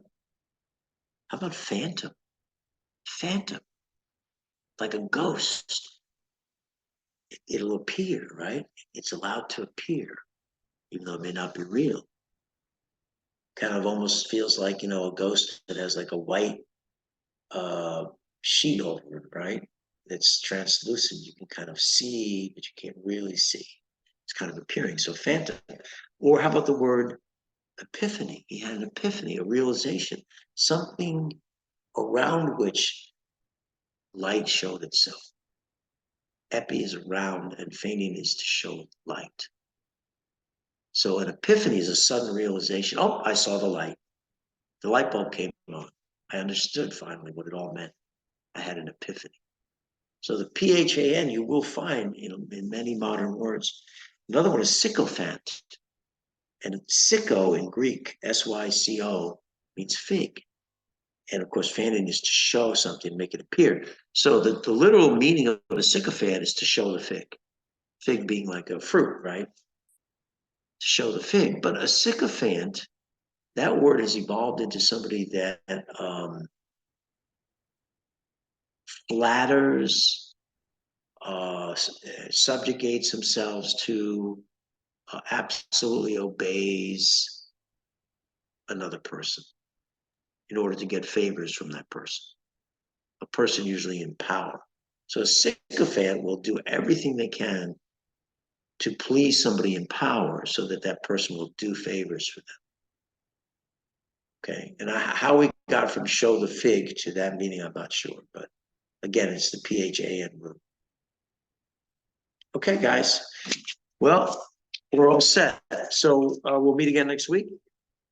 How about phantom? Phantom, like a ghost. It'll appear, right? It's allowed to appear, even though it may not be real. Kind of almost feels like, a ghost that has like a white sheet over it, right? That's translucent. You can kind of see, but you can't really see. It's kind of appearing. So phantom. Or how about the word epiphany? He had an epiphany, a realization, something around which light showed itself. Epi is around and phanein is to show light. So an epiphany is a sudden realization. Oh, I saw the light. The light bulb came on. I understood finally what it all meant. I had an epiphany. So the PHAN you will find in many modern words. Another one is sycophant. And syco in Greek, S-Y-C-O, means fig. And of course, phanein is to show something, make it appear. So the literal meaning of a sycophant is to show the fig. Fig being like a fruit, right? To show the fig. But a sycophant, that word has evolved into somebody that flatters, subjugates themselves to, absolutely obeys another person in order to get favors from that person. A person usually in power. So a sycophant will do everything they can to please somebody in power so that that person will do favors for them. Okay, and how we got from show the fig to that meaning, I'm not sure, but again, it's the PHAN root. Okay, guys. Well, we're all set. So we'll meet again next week.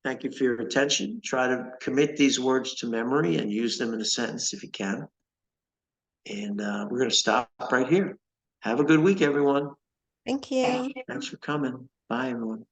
Thank you for your attention. Try to commit these words to memory and use them in a sentence if you can. And we're going to stop right here. Have a good week, everyone. Thank you. Thanks for coming. Bye, everyone.